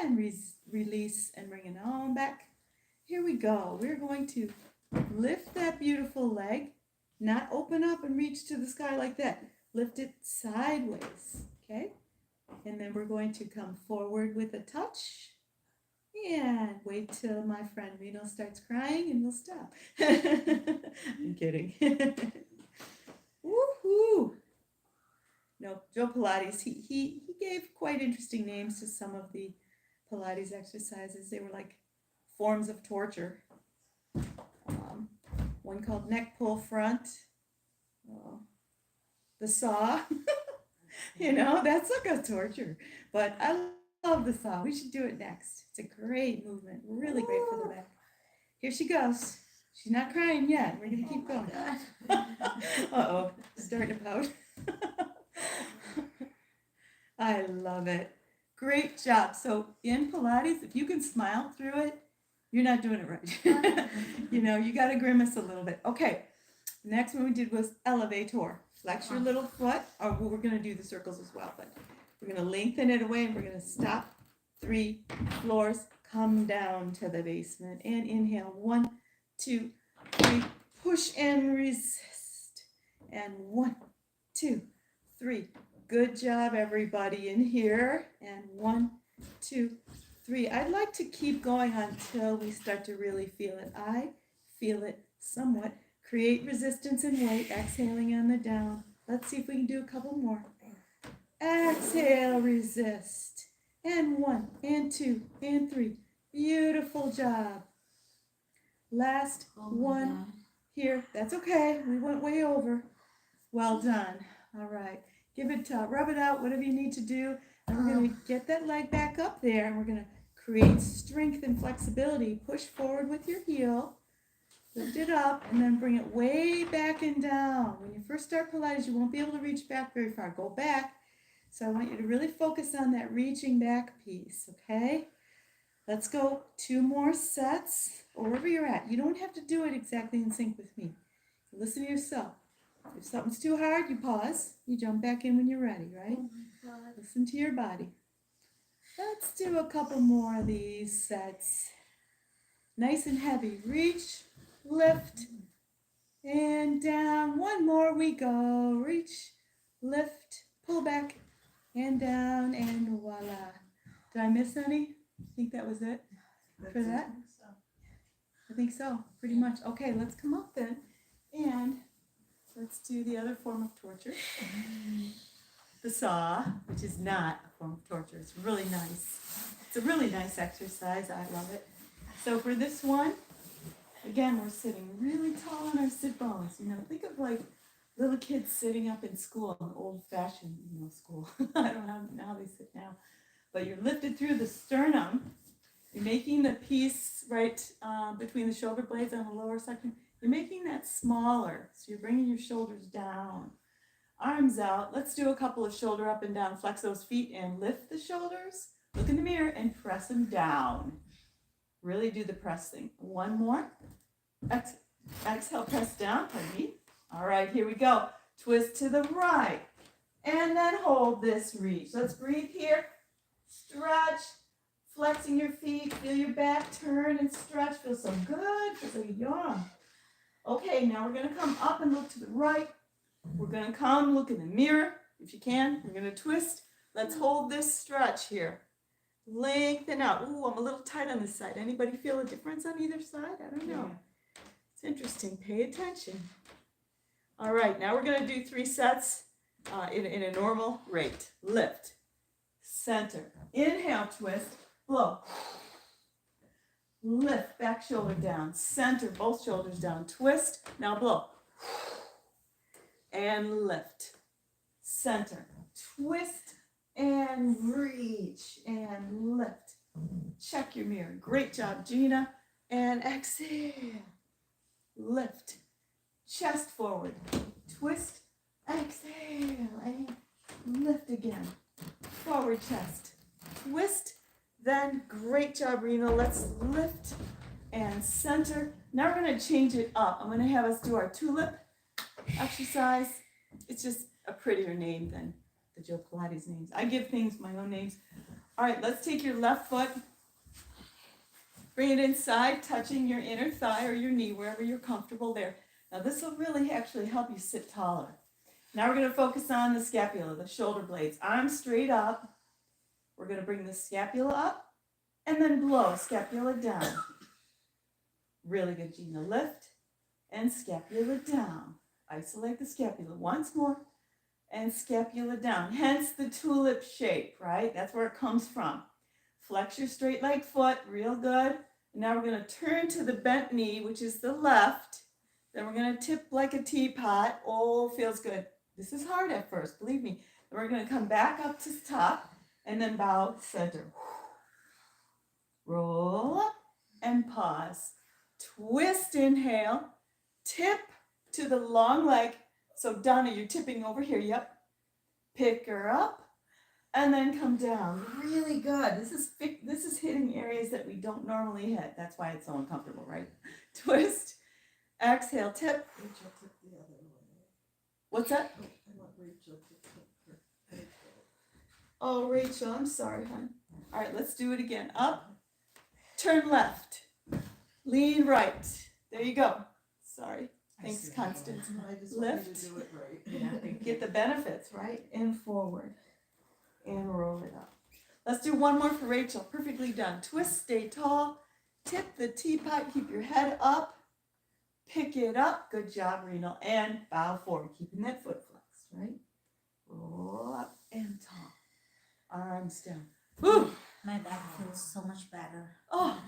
A: And release and bring it on back. Here we go. We're going to lift that beautiful leg. Not open up and reach to the sky like that. Lift it sideways. Okay? And then we're going to come forward with a touch. And wait till my friend Reno starts crying and we'll stop. I'm kidding. Woohoo! No, Joe Pilates, he gave quite interesting names to some of the Pilates exercises. They were like forms of torture. One called neck pull front, the saw. You know, that's like a torture. But I love the saw. We should do it next. It's a great movement. Really great for the back. Here she goes. She's not crying yet. We're going to keep going. Uh-oh. Starting to pout. I love it. Great job. So in Pilates, if you can smile through it, you're not doing it right. You know, you got to grimace a little bit. Okay. Next one we did was elevator. Flex your little foot. Or we're going to do the circles as well, but we're going to lengthen it away and we're going to stop. 3 floors. Come down to the basement and inhale. 1, 2, 3. Push and resist. And 1, 2, 3. Good job, everybody in here. And 1, 2, 3. I'd like to keep going until we start to really feel it. I feel it somewhat. Create resistance and weight. Exhaling on the down. Let's see if we can do a couple more. Exhale, resist. And 1, and 2, and 3. Beautiful job. Last one here. That's okay. We went way over. Well done. All right. Give it, rub it out, whatever you need to do. And we're going to get that leg back up there. And we're going to create strength and flexibility. Push forward with your heel. Lift it up and then bring it way back and down. When you first start Pilates, you won't be able to reach back very far. Go back. So I want you to really focus on that reaching back piece, okay? Let's go 2 more sets, or wherever you're at. You don't have to do it exactly in sync with me. Listen to yourself. If something's too hard, you pause. You jump back in when you're ready, right?
C: Oh my God.
A: Listen to your body. Let's do a couple more of these sets. Nice and heavy. Reach, lift, and down. 1 more we go. Reach, lift, pull back, and down, and voila. Did I miss any? I think that was it for that. I think so, pretty much. Okay, let's come up then, and let's do the other form of torture. The saw, which is not a form of torture. It's really nice. It's a really nice exercise. I love it. So for this one, again, we're sitting really tall on our sit bones. You know, think of like little kids sitting up in school, an old-fashioned, school. I don't know how they sit now. But you're lifted through the sternum. You're making the piece right between the shoulder blades on the lower section. You're making that smaller. So you're bringing your shoulders down. Arms out. Let's do a couple of shoulder up and down. Flex those feet and lift the shoulders. Look in the mirror and press them down. Really do the press thing. 1 more. Exhale, press down. Pardon me. All right, here we go. Twist to the right. And then hold this reach. Let's breathe here. Stretch. Flexing your feet. Feel your back turn and stretch. Feels so good. Feels like a yawn. Okay, now we're going to come up and look to the right. We're going to come look in the mirror. If you can, we're going to twist. Let's hold this stretch here. Lengthen out. Ooh, I'm a little tight on this side. Anybody feel a difference on either side? I don't know. It's interesting. Pay attention. All right, now we're going to do 3 sets in a normal rate. Lift. Center. Inhale, twist. Blow. Lift. Back shoulder down. Center. Both shoulders down. Twist. Now blow. And lift. Center. Twist. And reach. And lift. Check your mirror. Great job, Gina. And exhale. Lift. Chest forward. Twist. Exhale. And lift again. Forward chest. Twist. Then great job, Reno. Let's lift and center. Now we're going to change it up. I'm going to have us do our tulip exercise. It's just a prettier name than the Joe Pilates names. I give things my own names. All right, let's take your left foot. Bring it inside, touching your inner thigh or your knee, wherever you're comfortable there. Now this will really actually help you sit taller. Now we're going to focus on the scapula, the shoulder blades. Arms straight up. We're going to bring the scapula up and then blow scapula down. Really good, Gina. Lift and scapula down. Isolate the scapula once more and scapula down. Hence the tulip shape, right? That's where it comes from. Flex your straight leg foot, real good. And now we're going to turn to the bent knee, which is the left. Then we're going to tip like a teapot. Oh, feels good. This is hard at first, believe me. Then we're going to come back up to the top and then bow center. Roll up and pause. Twist, inhale. Tip to the long leg. So Donna, you're tipping over here. Yep. Pick her up and then come down. Really good. This is hitting areas that we don't normally hit. That's why it's so uncomfortable, right? Twist. Exhale, tip.
B: Rachel took the other way.
A: What's that?
B: Oh, I want Rachel to tip her.
A: Oh, Rachel, I'm sorry, hon. All right, let's do it again. Up. Turn left. Lean right. There you go. Sorry. Thanks, Constance.
B: I just want you
A: Lift.
B: to do it right.
A: Yeah, get the benefits, right? And forward. And roll it up. Let's do one more for Rachel. Perfectly done. Twist, stay tall. Tip the teapot. Keep your head up. Pick it up. Good job, Renal. And bow forward. Keeping that foot flexed, right? Roll up and tall. Arms down. Woo!
C: My back feels so much better
A: Oh,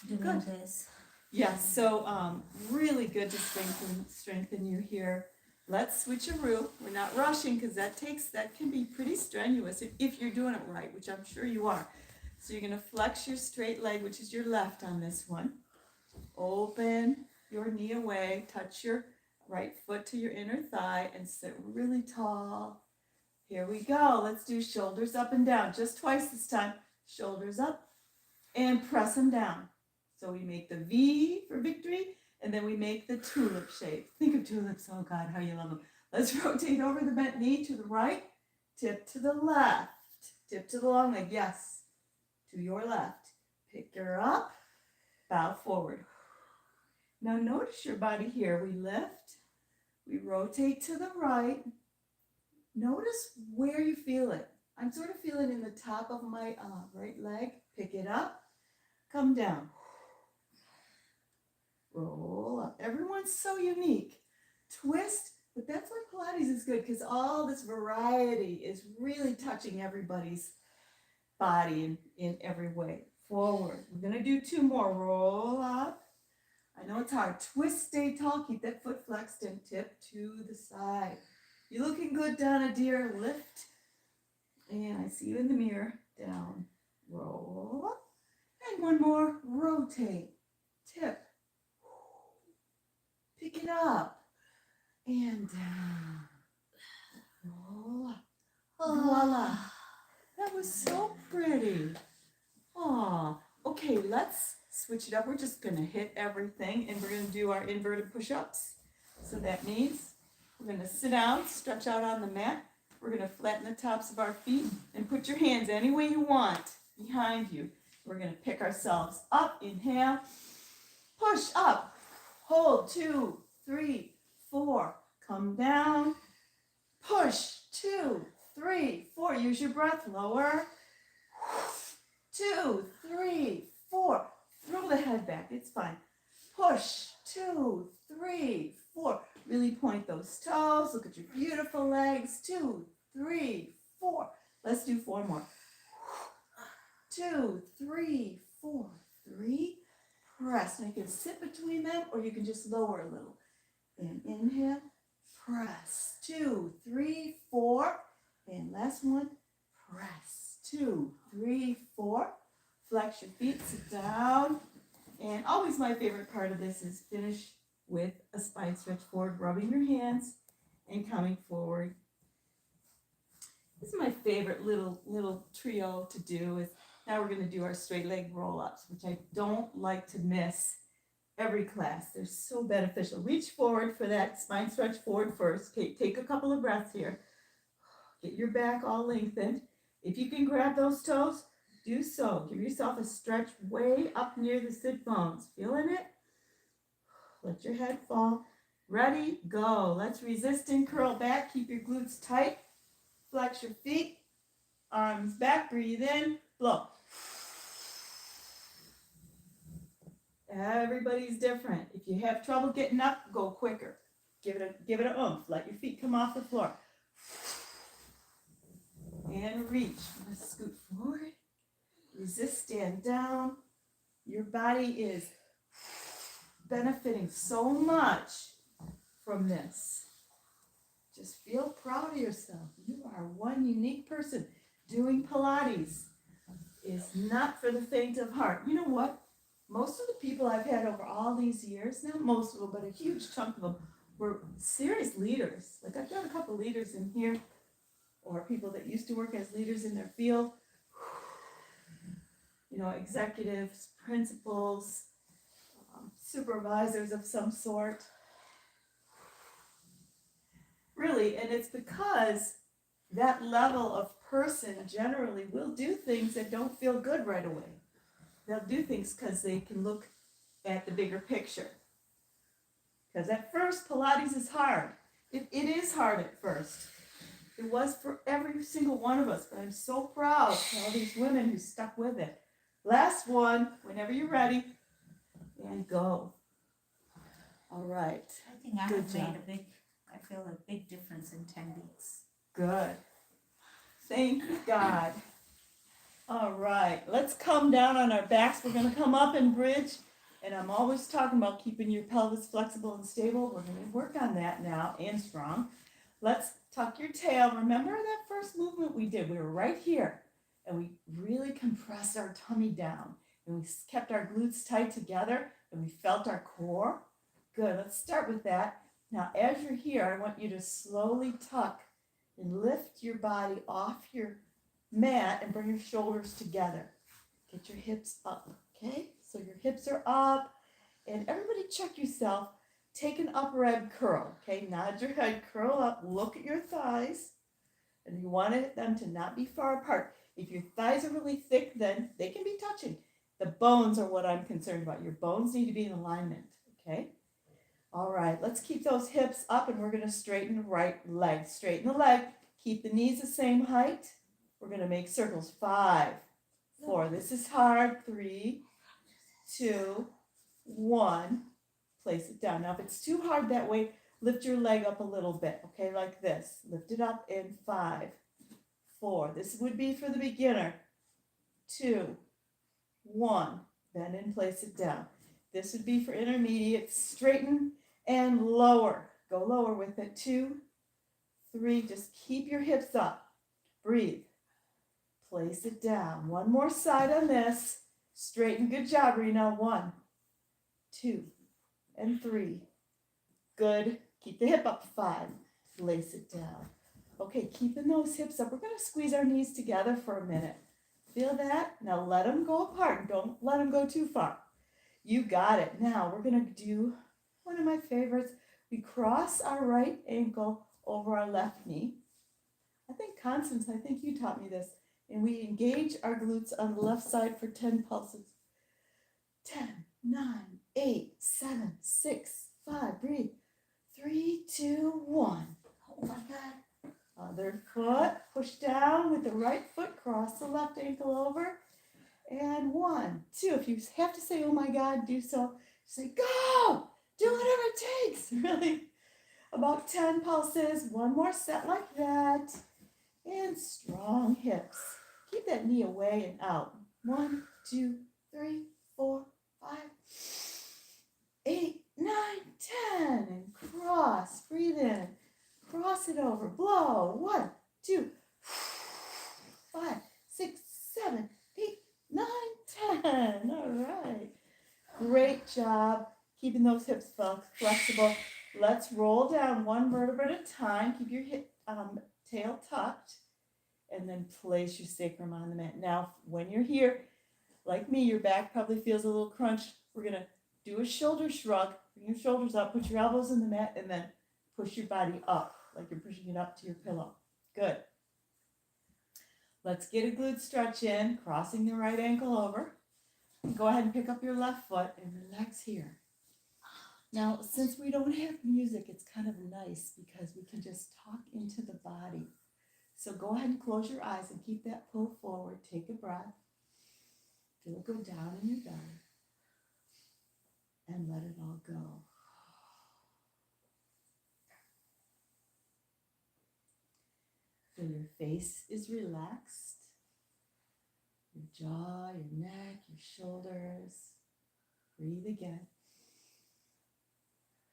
C: doing
A: good.
C: this.
A: Yes, so really good to strengthen you here. Let's switcheroo. We're not rushing because that can be pretty strenuous if you're doing it right, which I'm sure you are. So you're gonna flex your straight leg, which is your left on this one. Open your knee away, touch your right foot to your inner thigh and sit really tall. Here we go. Let's do shoulders up and down, just twice this time. Shoulders up and press them down. So we make the V for victory, and then we make the tulip shape. Think of tulips. Oh, God, how you love them. Let's rotate over the bent knee to the right, tip to the left, tip to the long leg. Yes, to your left. Pick her up, bow forward. Now notice your body here. We lift, we rotate to the right. Notice where you feel it. I'm sort of feeling in the top of my right leg. Pick it up, come down. Roll up. Everyone's so unique. Twist, but that's why Pilates is good because all this variety is really touching everybody's body in every way. Forward. We're going to do two more. Roll up. I know it's hard. Twist, stay tall. Keep that foot flexed and tip to the side. You're looking good, Donna, dear. Lift. And I see you in the mirror. Down. Roll up. And one more. Rotate. Tip. Pick it up. And down. Roll up. Voila. That was so pretty. Aw. Okay, let's switch it up. We're just going to hit everything, and we're going to do our inverted push-ups. So that means we're going to sit down, stretch out on the mat. We're going to flatten the tops of our feet and put your hands any way you want behind you. We're going to pick ourselves up. Inhale. Push up. Hold. 2, 3, 4. Come down. Push. 2, 3, 4. Use your breath. Lower. 2, 3, 4. Throw the head back. It's fine. Push. 2, 3, 4. Really point those toes. Look at your beautiful legs. 2, 3, 4. Let's do 4 more. 2, 3, 4. 3. Press. Now you can sit between them or you can just lower a little. And inhale. Press. 2, 3, 4. And last one. Press. 2, 3, 4. Flex your feet. Sit down. And always my favorite part of this is finish with a spine stretch forward, rubbing your hands and coming forward. This is my favorite little trio to do. Is now we're going to do our straight leg roll-ups, which I don't like to miss every class. They're so beneficial. Reach forward for that spine stretch forward first. Okay, take a couple of breaths here. Get your back all lengthened. If you can grab those toes, do so. Give yourself a stretch way up near the sit bones. Feeling it? Let your head fall. Ready? Go. Let's resist and curl back. Keep your glutes tight. Flex your feet. Arms back. Breathe in. Blow. Everybody's different. If you have trouble getting up, go quicker. Give it a oomph. Let your feet come off the floor. And reach. I'm going to scoot forward. Resist, stand down. Your body is benefiting so much from this. Just feel proud of yourself. You are one unique person. Doing Pilates is not for the faint of heart. You know what? Most of the people I've had over all these years, not most of them, but a huge chunk of them, were serious leaders. Like I've got a couple leaders in here, or people that used to work as leaders in their field. You know, executives, principals, supervisors of some sort. Really, and it's because that level of person generally will do things that don't feel good right away. They'll do things because they can look at the bigger picture. Because at first, Pilates is hard. It is hard at first. It was for every single one of us, but I'm so proud of all these women who stuck with it. Last one, whenever you're ready, and go. All right.
C: I think I
A: Good
C: have
A: job.
C: made I feel a big difference in 10 weeks.
A: Good. Thank God. All right, let's come down on our backs. We're going to come up and bridge. And I'm always talking about keeping your pelvis flexible and stable. We're going to work on that now, and strong. Let's tuck your tail. Remember that first movement we did? We were right here. And we really compressed our tummy down. And we kept our glutes tight together. And we felt our core. Good. Let's start with that. Now, as you're here, I want you to slowly tuck and lift your body off your mat and bring your shoulders together. Get your hips up, okay? So your hips are up. And everybody check yourself. Take an upper ab curl, okay? Nod your head, curl up, look at your thighs. And you want them to not be far apart. If your thighs are really thick, then they can be touching. The bones are what I'm concerned about. Your bones need to be in alignment, okay? All right, let's keep those hips up, and we're going to straighten the right leg. Straighten the leg. Keep the knees the same height. We're going to make circles. 5, 4. This is hard. 3, 2, 1. Place it down. Now, if it's too hard that way, lift your leg up a little bit, okay, like this. Lift it up in 5, 4. This would be for the beginner. 2, 1. Bend and place it down. This would be for intermediate. Straighten and lower. Go lower with it. 2, 3. Just keep your hips up. Breathe. Place it down. One more side on this. Straighten. Good job, Rena. 1, 2, and 3. Good. Keep the hip up. 5. Place it down. Okay, keeping those hips up. We're going to squeeze our knees together for a minute. Feel that? Now let them go apart. Don't let them go too far. You got it. Now we're going to do one of my favorites. We cross our right ankle over our left knee. I think, Constance, I think you taught me this. And we engage our glutes on the left side for 10 pulses. 10, 9, 8, 7, 6, 5. Breathe. 3, 2, 1.
C: Oh my God.
A: Other foot. Push down with the right foot. Cross the left ankle over. And 1, 2. If you have to say, oh my God, do so. Say, go! Do whatever it takes. Really. About 10 pulses. One more set like that. And strong hips. Keep that knee away and out. 1, 2, 3, 4, 5, 8, 9, 10. And cross. Breathe in. Cross it over. Blow. 1, 2, 5, 6, 7, 8, 9, 10. All right. Great job keeping those hips flexible. Let's roll down one vertebra at a time. Keep your tail tucked. And then place your sacrum on the mat. Now, when you're here, like me, your back probably feels a little crunched. We're going to do a shoulder shrug. Bring your shoulders up. Put your elbows in the mat. And then push your body up, like you're pushing it up to your pillow. Good. Let's get a glute stretch in, crossing the right ankle over. Go ahead and pick up your left foot and relax here. Now, since we don't have music, it's kind of nice because we can just talk into the body. So go ahead and close your eyes and keep that pull forward. Take a breath. Feel it go down in your belly. And let it all go.
D: Feel your face is relaxed. Your jaw, your neck, your shoulders. Breathe again.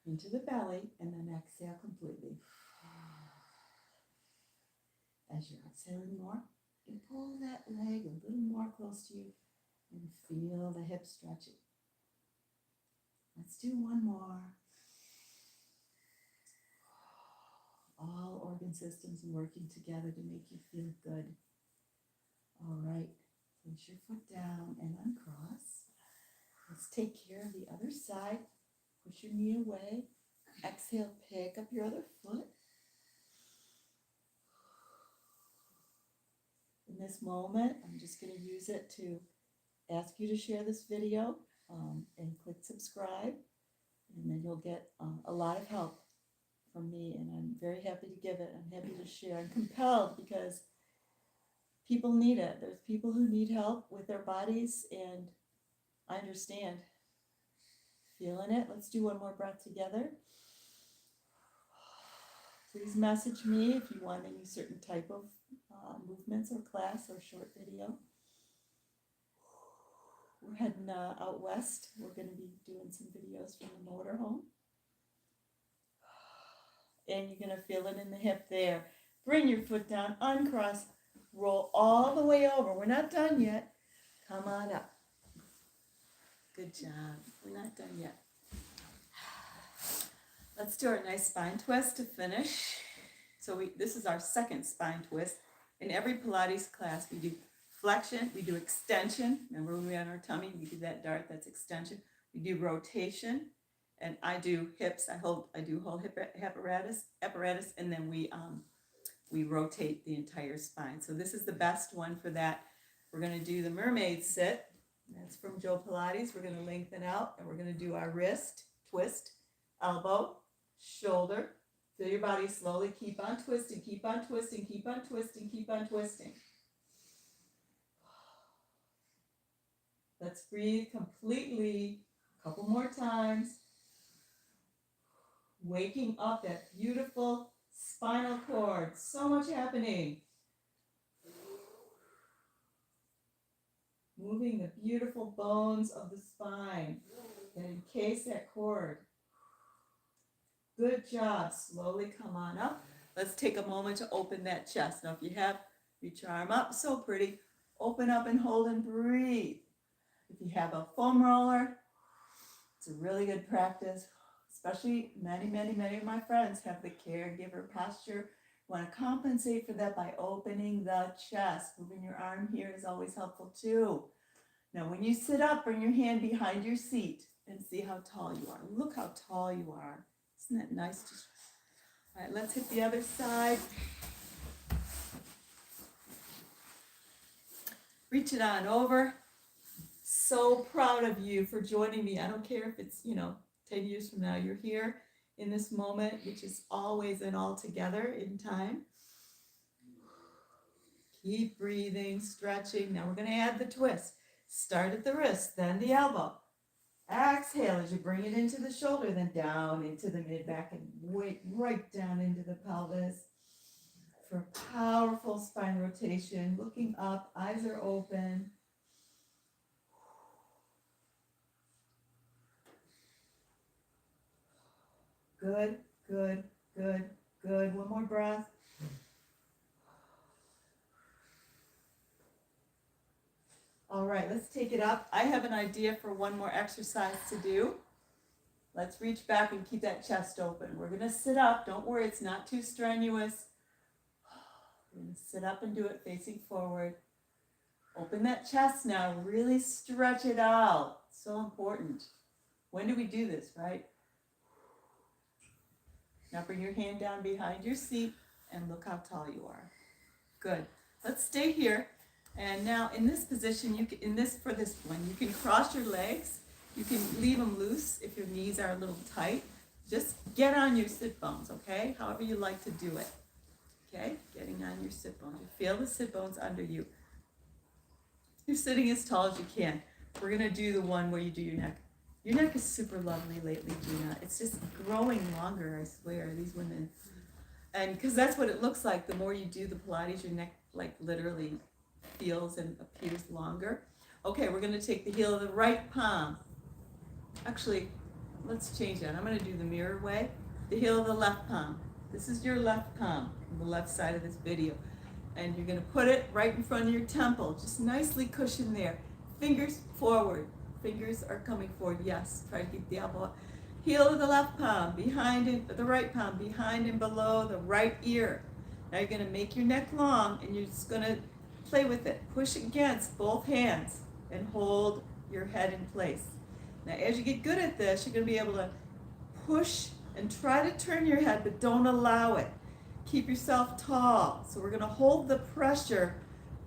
D: Into the belly and then exhale completely. As you're exhaling more, you pull that leg a little more close to you and feel the hip stretching. Let's do one more. All organ systems working together to make you feel good. All right, place your foot down and uncross. Let's take care of the other side. Push your knee away. Exhale, pick up your other foot. In this moment, I'm just going to use it to ask you to share this video and click subscribe, and then you'll get a lot of help from me, and I'm very happy to give it. I'm happy to share. I'm compelled because people need it. There's people who need help with their bodies, and I understand. Feeling it? Let's do one more breath together. Please message me if you want any certain type of movements or class or short video. We're heading out west. We're going to be doing some videos from the motorhome. And you're going to feel it in the hip there. Bring your foot down, uncross, roll all the way over. We're not done yet. Come on up. Good job. We're not done yet. Let's do our nice spine twist to finish. So this is our second spine twist. In every Pilates class, we do flexion, we do extension. Remember when we had our tummy, we do that dart, that's extension. We do rotation, and I do hips. I do whole hip apparatus, and then we rotate the entire spine. So this is the best one for that. We're going to do the mermaid sit. That's from Joe Pilates. We're going to lengthen out, and we're going to do our wrist twist, elbow, shoulder. Feel your body slowly. Keep on twisting, keep on twisting, keep on twisting, keep on twisting. Let's breathe completely. A couple more times. Waking up that beautiful spinal cord. So much happening. Moving the beautiful bones of the spine that encase that cord. Good job. Slowly come on up. Let's take a moment to open that chest. Now, if you have, reach your arm up. So pretty. Open up and hold and breathe. If you have a foam roller, it's a really good practice. Especially many of my friends have the caregiver posture. You want to compensate for that by opening the chest. Moving your arm here is always helpful too. Now, when you sit up, bring your hand behind your seat and see how tall you are. Look how tall you are. Isn't that nice? All right, let's hit the other side. Reach it on over. So proud of you for joining me. I don't care if it's, 10 years from now, you're here in this moment, which is always and all together in time. Keep breathing, stretching. Now we're going to add the twist. Start at the wrist, then the elbow. Exhale as you bring it into the shoulder, then down into the mid-back and weight right down into the pelvis for powerful spine rotation. Looking up, eyes are open. Good, good, good, good. One more breath. All right, let's take it up. I have an idea for one more exercise to do. Let's reach back and keep that chest open. We're going to sit up. Don't worry, it's not too strenuous. We're going to sit up and do it facing forward. Open that chest now. Really stretch it out. So important. When do we do this, right? Now bring your hand down behind your seat and look how tall you are. Good. Let's stay here. And now in this position, you can, for this one, you can cross your legs. You can leave them loose if your knees are a little tight. Just get on your sit bones, okay? However you like to do it. Okay? Getting on your sit bones. You feel the sit bones under you. You're sitting as tall as you can. We're going to do the one where you do your neck. Your neck is super lovely lately, Gina. It's just growing longer, I swear. These women.
A: And because that's what it looks like. The more you do the Pilates, your neck like literally feels and appears longer. Okay, we're going to take the heel of the right palm. Actually, let's change that. I'm going to do the mirror way. The heel of the left palm. This is your left palm on the left side of this video. And you're going to put it right in front of your temple. Just nicely cushioned there. Fingers forward. Fingers are coming forward. Yes, try to keep the elbow up. Heel of the left palm, behind and the right palm, behind and below the right ear. Now you're going to make your neck long and you're just going to play with it. Push against both hands and hold your head in place. Now as you get good at this, you're going to be able to push and try to turn your head, but don't allow it. Keep yourself tall. So we're going to hold the pressure,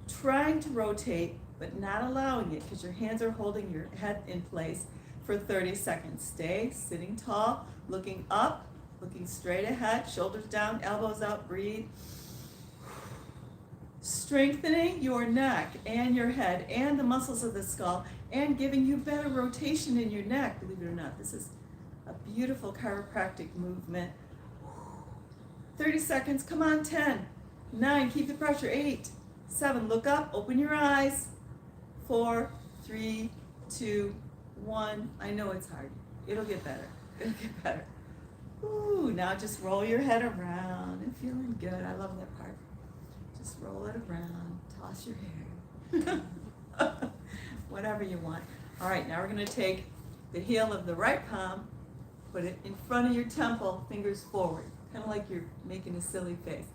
A: trying to rotate, but not allowing it because your hands are holding your head in place for 30 seconds. Stay sitting tall, looking up, looking straight ahead, shoulders down, elbows out, breathe. Strengthening your neck and your head and the muscles of the skull and giving you better rotation in your neck, believe it or not. This is a beautiful chiropractic movement. 30 seconds, come on, 10, 9, keep the pressure, 8, 7, look up, open your eyes, 4, 3, 2, 1. I know it's hard. It'll get better. It'll get better. Ooh, now just roll your head around and feeling good. I love that part. Just roll it around, toss your hair. Whatever you want. All right, now we're going to take the heel of the right palm, put it in front of your temple, fingers forward, kind of like you're making a silly face.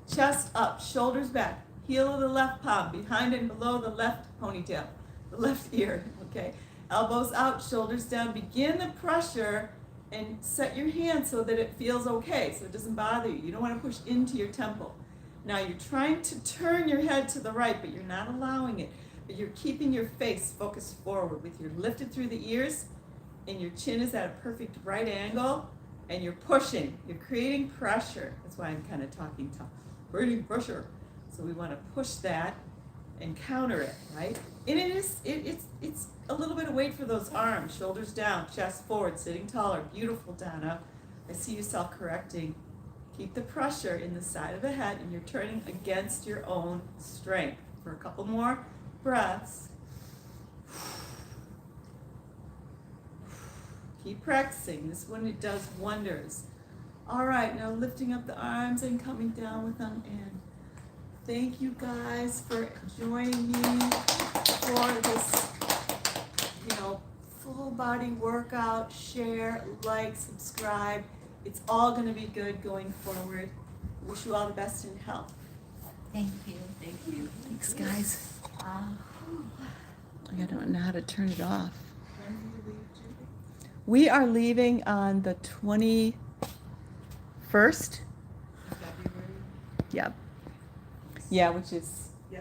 A: Chest up, shoulders back, heel of the left palm, behind and below the left ponytail, the left ear, okay? Elbows out, shoulders down. Begin the pressure and set your hand so that it feels okay, so it doesn't bother you. You don't want to push into your temple. Now you're trying to turn your head to the right, but you're not allowing it. But you're keeping your face focused forward with your lifted through the ears and your chin is at a perfect right angle and you're pushing. You're creating pressure. That's why I'm kind of talking tough. Creating pressure. So we want to push that and counter it, right? And it's a little bit of weight for those arms. Shoulders down, chest forward, sitting taller. Beautiful, Donna. I see you self-correcting. Keep the pressure in the side of the head and you're turning against your own strength. For a couple more breaths. Keep practicing. This one, it does wonders. All right, now lifting up the arms and coming down with them in. Thank you guys for joining me for this, full body workout. Share, like, subscribe. It's all going to be good going forward. Wish you all the best in health.
C: Thank you, thank you.
A: Thanks, guys. I don't know how to turn it off.
D: When do you leave, Judy?
A: We are leaving on the 21st.
D: February?
A: Yep. Yeah, which is